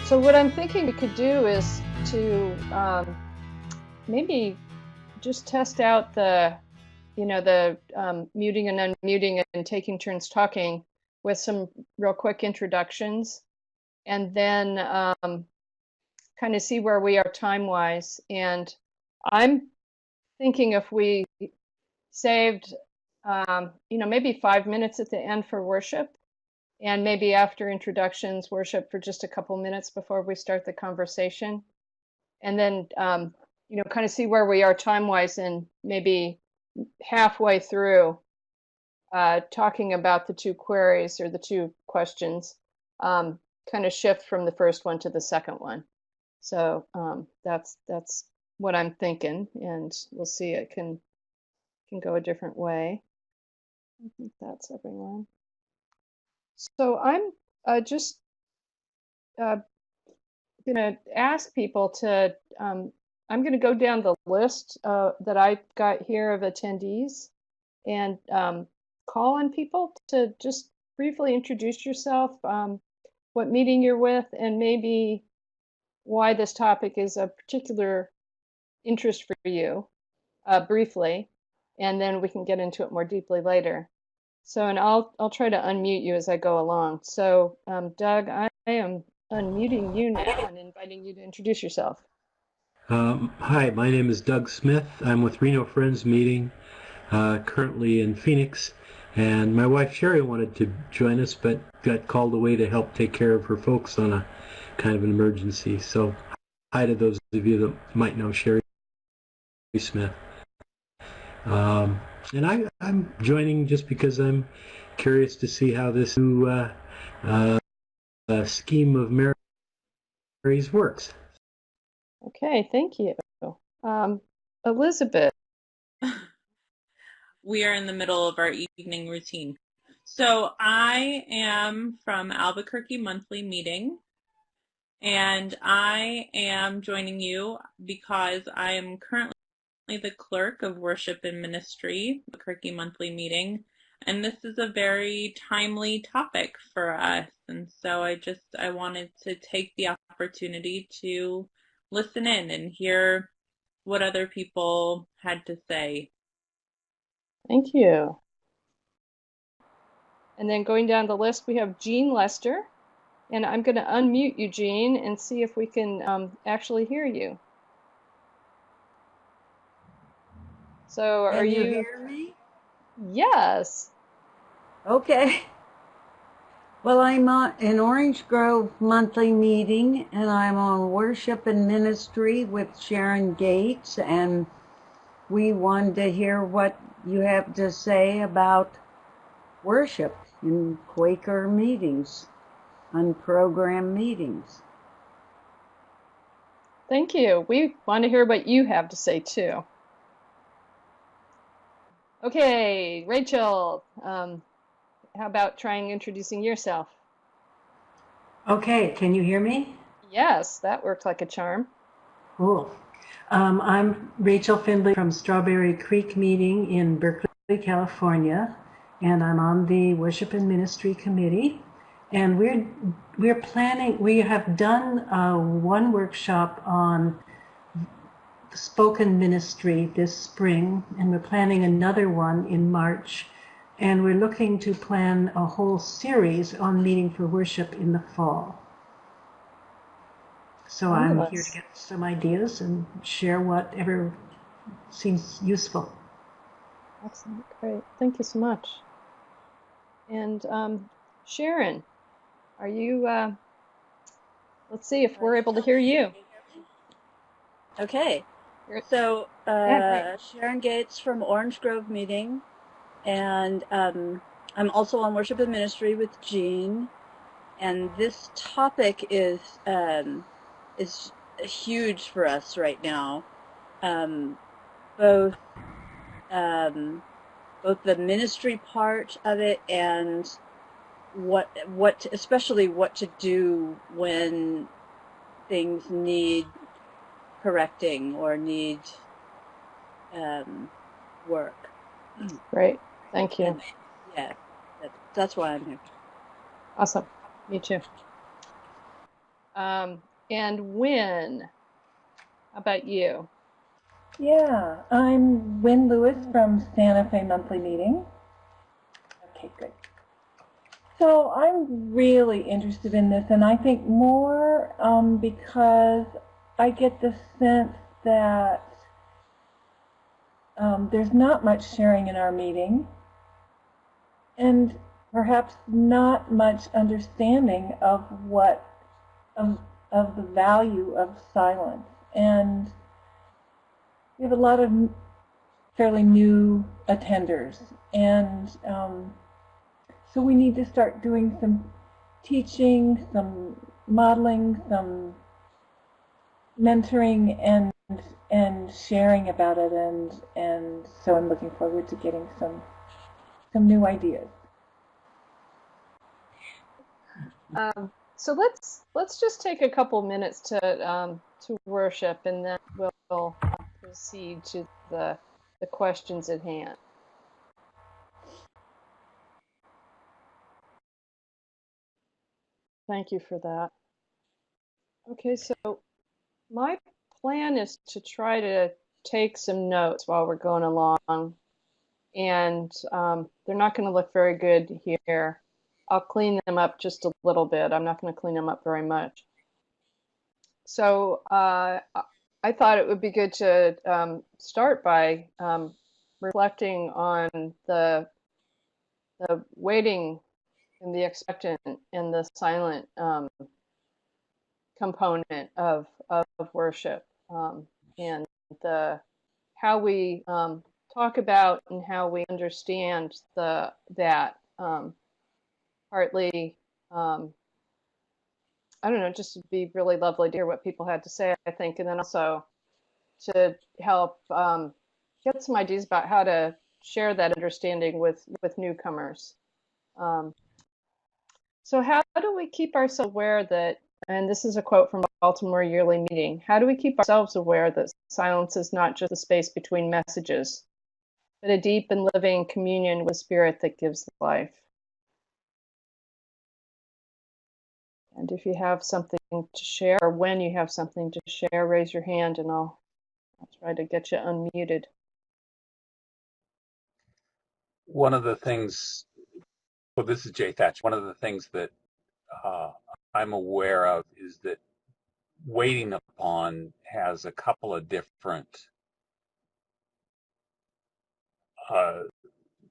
So what I'm thinking we could do is to maybe just test out the, muting and unmuting and taking turns talking with some real quick introductions, and then kind of see where we are time-wise. And I'm thinking if we saved, maybe 5 minutes at the end for worship, and maybe after introductions, worship for just a couple minutes before we start the conversation. And then, kind of see where we are time-wise, and maybe halfway through talking about the two queries or the two questions, kind of shift from the first one to the second one. So that's what I'm thinking, and we'll see. It can go a different way. I think that's everyone. So I'm just going to ask people to, I'm going to go down the list that I got here of attendees, and call on people to just briefly introduce yourself, what meeting you're with, and maybe why this topic is a particular interest for you, briefly, and then we can get into it more deeply later. So, and I'll try to unmute you as I go along. So, Doug, I am unmuting you now and inviting you to introduce yourself. Hi, my name is Doug Smith. I'm with Reno Friends Meeting, currently in Phoenix, and my wife Sherry wanted to join us, but got called away to help take care of her folks on a kind of an emergency. So, hi to those of you that might know Sherry Smith. And I'm joining just because I'm curious to see how this new scheme of Mary's works. Okay, thank you. Elizabeth. We are in the middle of our evening routine. So I am from Albuquerque Monthly Meeting, and I am joining you because I am currently the clerk of Worship and Ministry, Albuquerque Monthly Meeting, and this is a very timely topic for us. And so I wanted to take the opportunity to listen in and hear what other people had to say. Thank you. And then going down the list, we have Jean Lester. And I'm going to unmute you, Jean, and see if we can actually hear you. So Can you hear me? Yes. Okay. Well, I'm in Orange Grove Monthly Meeting, and I'm on Worship and Ministry with Sharon Gates, and we wanted to hear what you have to say about worship in Quaker meetings, unprogrammed meetings. Thank you. We want to hear what you have to say too. Okay, Rachel, how about trying introducing yourself? Okay, can you hear me? Yes, that worked like a charm. Cool. I'm Rachel Findlay from Strawberry Creek Meeting in Berkeley, California, and I'm on the Worship and Ministry Committee. And we're planning, we have done one workshop on spoken ministry this spring, and we're planning another one in March. And we're looking to plan a whole series on meeting for worship in the fall. So I'm here to get some ideas and share whatever seems useful. Excellent, great. Thank you so much. And Sharon, are you, let's see if we're able to hear you. Okay. So Sharon Gates from Orange Grove Meeting, and I'm also on Worship and Ministry with Jean, and this topic is huge for us right now. Both the ministry part of it and especially what to do when things need correcting or need work. Great, thank you. And, that's why I'm here. Awesome, me too. And Wynn, how about you? Yeah, I'm Wynn Lewis from Santa Fe Monthly Meeting. Okay, good. So I'm really interested in this, and I think more because I get the sense that there's not much sharing in our meeting, and perhaps not much understanding of what of the value of silence. And we have a lot of fairly new attenders, and so we need to start doing some teaching, some modeling, some mentoring, and sharing about it, and so I'm looking forward to getting some new ideas. So let's just take a couple minutes to worship, and then we'll proceed to the questions at hand. Thank you for that. Okay, so my plan is to try to take some notes while we're going along, and they're not going to look very good here. I'll clean them up just a little bit. I'm not going to clean them up very much. So I thought it would be good to start by reflecting on the waiting and the expectant and the silent component of worship, and how we talk about and how we understand that partly. I don't know, just would be really lovely to hear what people had to say, I think, and then also to help get some ideas about how to share that understanding with newcomers. So how do we keep ourselves aware that, and this is a quote from Baltimore Yearly Meeting, how do we keep ourselves aware that silence is not just a space between messages, but a deep and living communion with spirit that gives life? And if you have something to share, or when you have something to share, raise your hand and I'll try to get you unmuted. One of the things, well, this is Jay Thatch. One of the things that I'm aware of is that waiting upon has a couple of different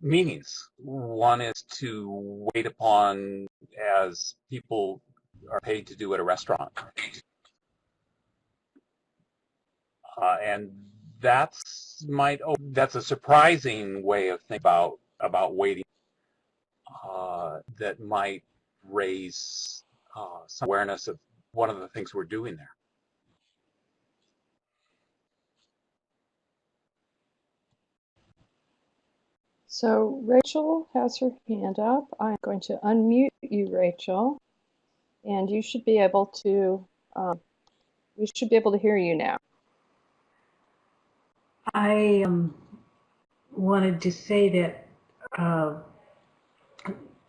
meanings. One is to wait upon as people are paid to do at a restaurant. And that's a surprising way of thinking about waiting that might raise some awareness of one of the things we're doing there. So Rachel has her hand up. I'm going to unmute you, Rachel, and you should be able to. We should be able to hear you now. I wanted to say that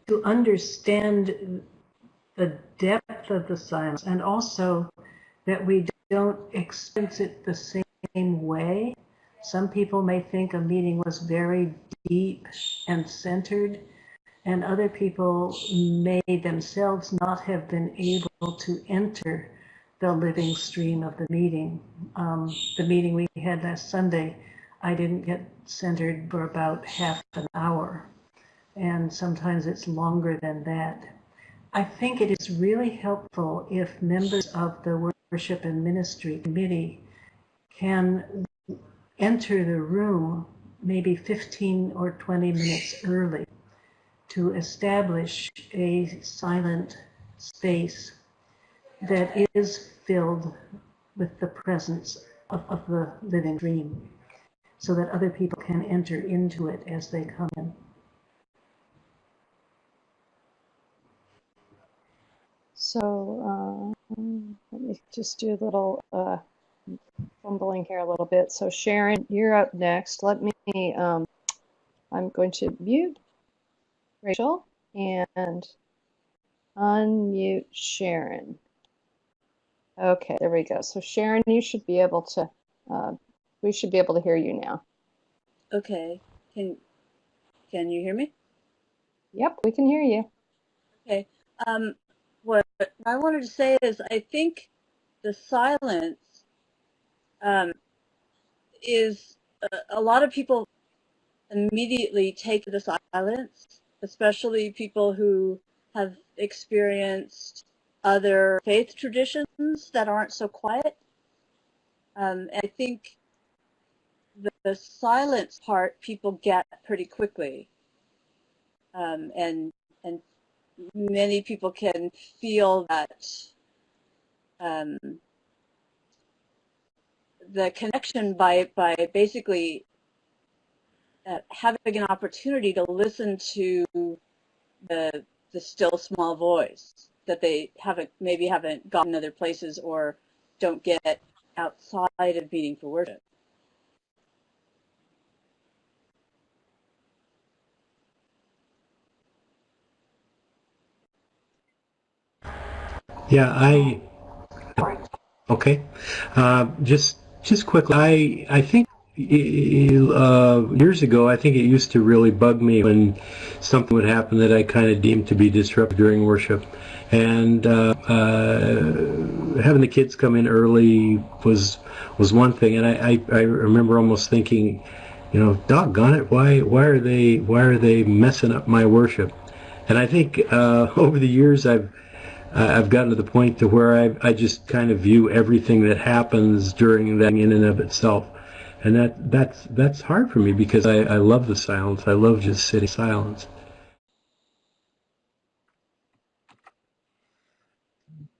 to understand the depth of the silence, and also that we don't experience it the same way. Some people may think a meeting was very deep and centered, and other people may themselves not have been able to enter the living stream of the meeting. The meeting we had last Sunday, I didn't get centered for about half an hour, and sometimes it's longer than that. I think it is really helpful if members of the Worship and Ministry Committee can enter the room maybe 15 or 20 minutes early to establish a silent space that is filled with the presence of the living dream, so that other people can enter into it as they come in. So let me just do a little fumbling here a little bit. So Sharon, you're up next. Let me, I'm going to mute Rachel and unmute Sharon. Okay, there we go. So Sharon, you should be able to, we should be able to hear you now. Okay. Can you hear me? Yep, we can hear you. Okay. What I wanted to say is I think the silence is a lot of people immediately take the silence, especially people who have experienced other faith traditions that aren't so quiet. And I think the silence part people get pretty quickly, and many people can feel that um, the connection by basically having an opportunity to listen to the still small voice that they maybe haven't gotten other places or don't get outside of meeting for worship. Yeah, okay. Just quickly, I think years ago, I think it used to really bug me when something would happen that I kind of deemed to be disruptive during worship, and having the kids come in early was one thing, and I remember almost thinking, doggone it, why are they messing up my worship? And I think over the years I've gotten to the point to where I just kind of view everything that happens during that in and of itself, and that's hard for me because I love the silence. I love just sitting in silence.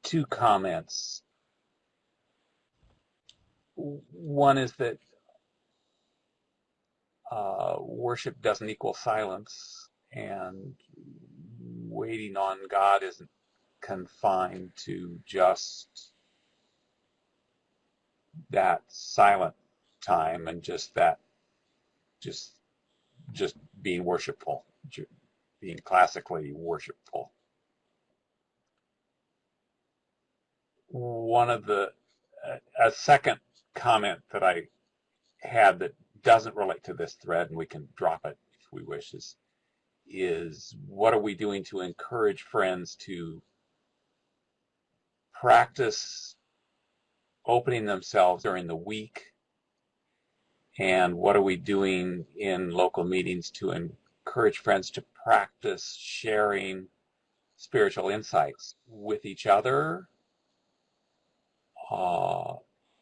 Two comments. One is that worship doesn't equal silence, and waiting on God isn't confined to just that silent time and just being worshipful, being classically worshipful. A second comment that I had that doesn't relate to this thread, and we can drop it if we wish, is what are we doing to encourage friends to practice opening themselves during the week, and what are we doing in local meetings to encourage friends to practice sharing spiritual insights with each other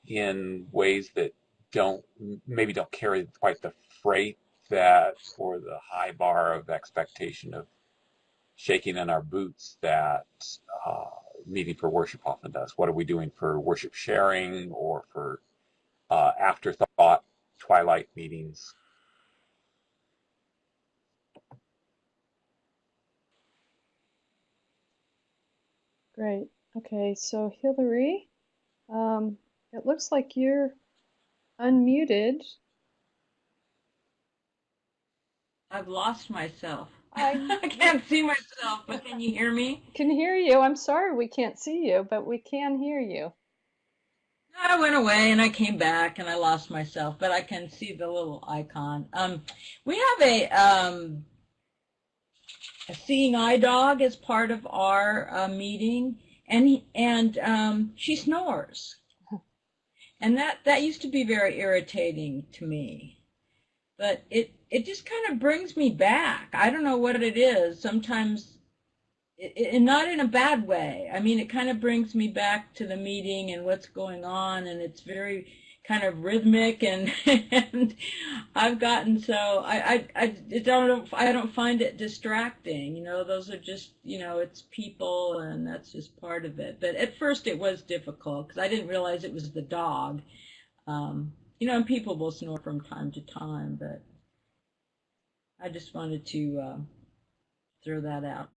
in ways that maybe don't carry quite the freight that, or the high bar of expectation of shaking in our boots that meeting for worship often does. What are we doing for worship sharing or for afterthought twilight meetings? Great. Okay, so Hillary, it looks like you're unmuted. I've lost myself. I I can't see myself, but can you hear me? can hear you. I'm sorry we can't see you, but we can hear you. I went away and I came back and I lost myself, but I can see the little icon. We have a seeing eye dog as part of our meeting, and she snores, and that used to be very irritating to me. But it just kind of brings me back. I don't know what it is. Sometimes, and not in a bad way. I mean, it kind of brings me back to the meeting and what's going on, and it's very kind of rhythmic, and and I've gotten so I don't find it distracting. Those are just it's people, and that's just part of it. But at first it was difficult because I didn't realize it was the dog. And people will snore from time to time, but I just wanted to throw that out.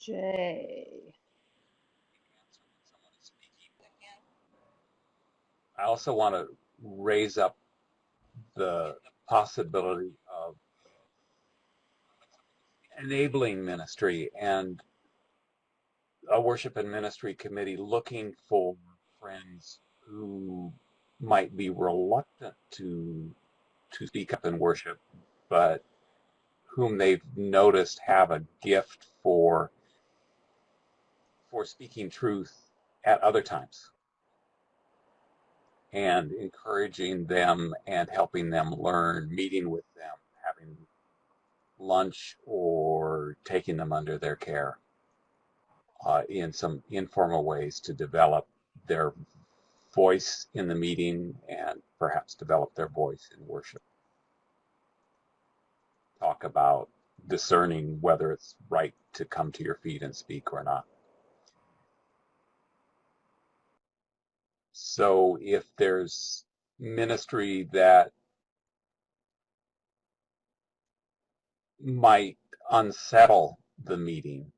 Jay. I also want to raise up the possibility of enabling ministry and a worship and ministry committee looking for friends who might be reluctant to speak up in worship, but whom they've noticed have a gift for speaking truth at other times, and encouraging them and helping them learn, meeting with them, having lunch, or taking them under their care in some informal ways to develop their voice in the meeting and perhaps develop their voice in worship. Talk about discerning whether it's right to come to your feet and speak or not. So if there's ministry that might unsettle the meeting,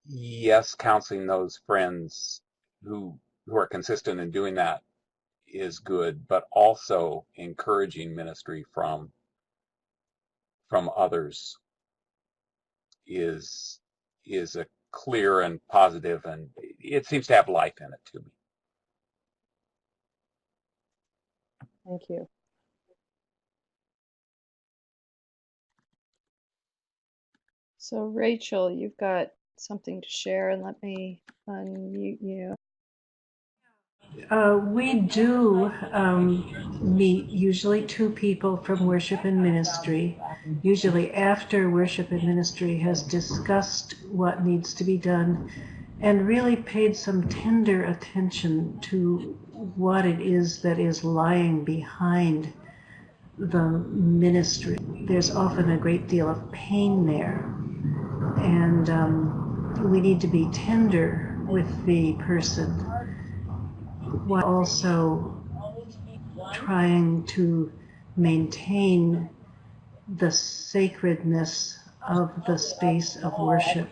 yes, counseling those friends who are consistent in doing that is good, but also encouraging ministry from others is a clear and positive, and it seems to have life in it to me. Thank you. So Rachel, you've got something to share, and let me unmute you. We do meet usually 2 people from worship and ministry, usually after worship and ministry has discussed what needs to be done and really paid some tender attention to what it is that is lying behind the ministry. There's often a great deal of pain there, and we need to be tender with the person, while also trying to maintain the sacredness of the space of worship.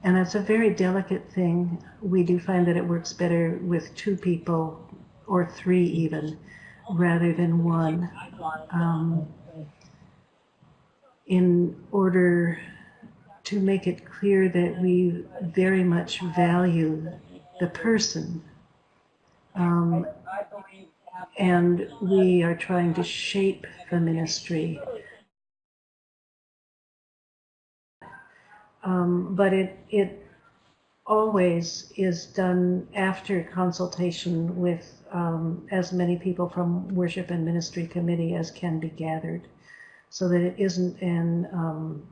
And that's a very delicate thing. We do find that it works better with 2 people, or 3 even, rather than 1, in order to make it clear that we very much value the person. And we are trying to shape the ministry. But it always is done after consultation with as many people from worship and ministry committee as can be gathered, so that it isn't an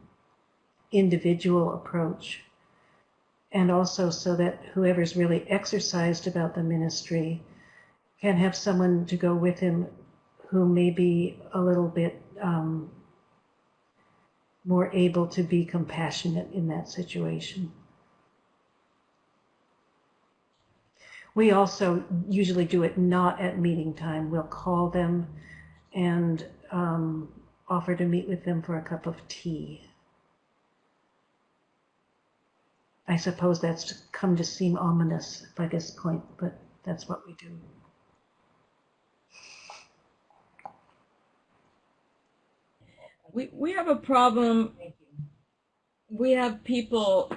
individual approach. And also so that whoever's really exercised about the ministry can have someone to go with him who may be a little bit more able to be compassionate in that situation. We also usually do it not at meeting time. We'll call them and offer to meet with them for a cup of tea. I suppose that's come to seem ominous by this point, but that's what we do. We have a problem. We have people,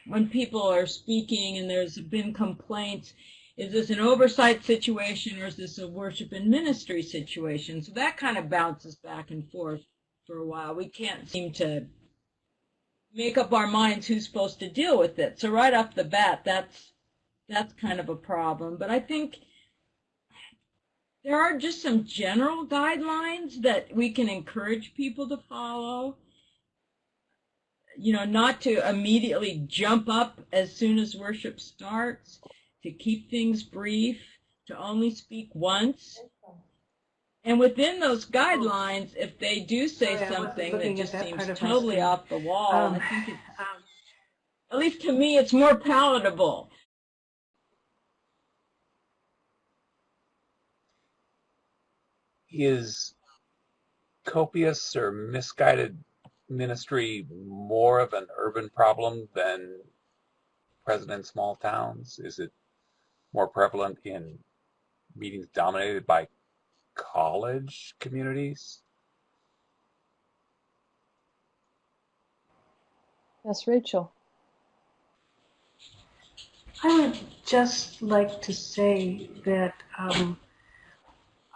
when people are speaking and there's been complaints, is this an oversight situation or is this a worship and ministry situation? So that kind of bounces back and forth for a while. We can't seem to make up our minds who's supposed to deal with it. So right off the bat, that's kind of a problem. But I think there are just some general guidelines that we can encourage people to follow. You know, not to immediately jump up as soon as worship starts, to keep things brief, to only speak once. And within those guidelines, if they do say something that just seems totally off the wall, I think it's, at least to me, it's more palatable. Is copious or misguided ministry more of an urban problem than present in small towns? Is it more prevalent in meetings dominated by college communities? Yes, Rachel. I would just like to say that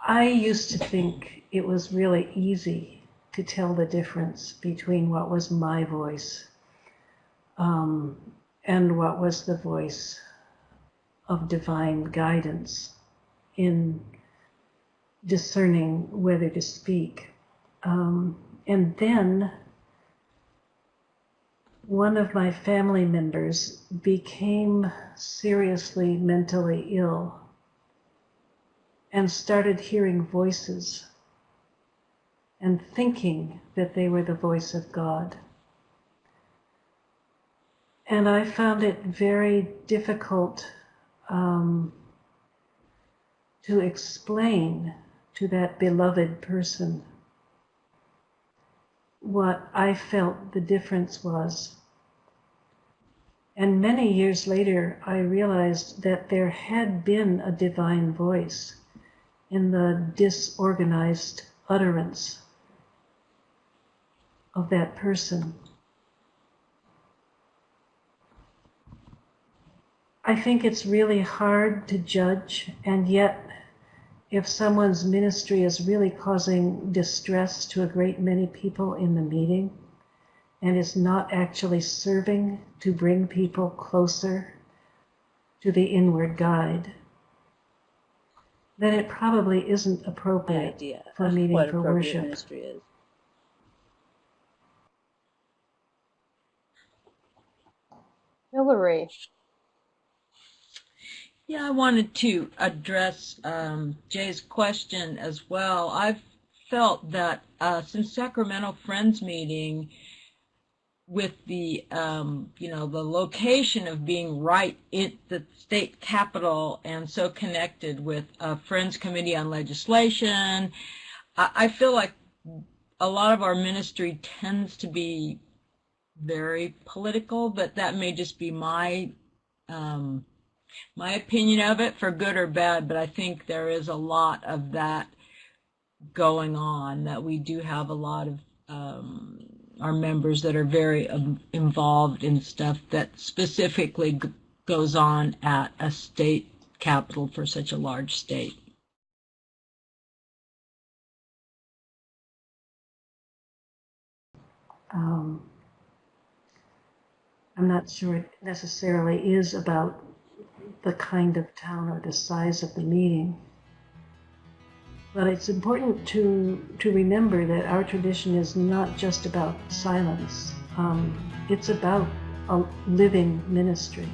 I used to think it was really easy to tell the difference between what was my voice and what was the voice of divine guidance in discerning whether to speak. And then one of my family members became seriously mentally ill and started hearing voices and thinking that they were the voice of God. And I found it very difficult to explain to that beloved person what I felt the difference was. And many years later, I realized that there had been a divine voice in the disorganized utterance of that person. I think it's really hard to judge, and yet if someone's ministry is really causing distress to a great many people in the meeting and is not actually serving to bring people closer to the inward guide, then it probably isn't appropriate idea for of meeting what for appropriate worship. ministry is. Hillary. Yeah, I wanted to address Jay's question as well. I've felt that since Sacramento Friends meeting, with the the location of being right in the state capitol and so connected with a Friends Committee on Legislation, I feel like a lot of our ministry tends to be very political, but that may just be my opinion of it, for good or bad. But I think there is a lot of that going on, that we do have a lot of our members that are very involved in stuff that specifically goes on at a state capital for such a large state. I'm not sure it necessarily is about the kind of town or the size of the meeting. But it's important to remember that our tradition is not just about silence. It's about a living ministry.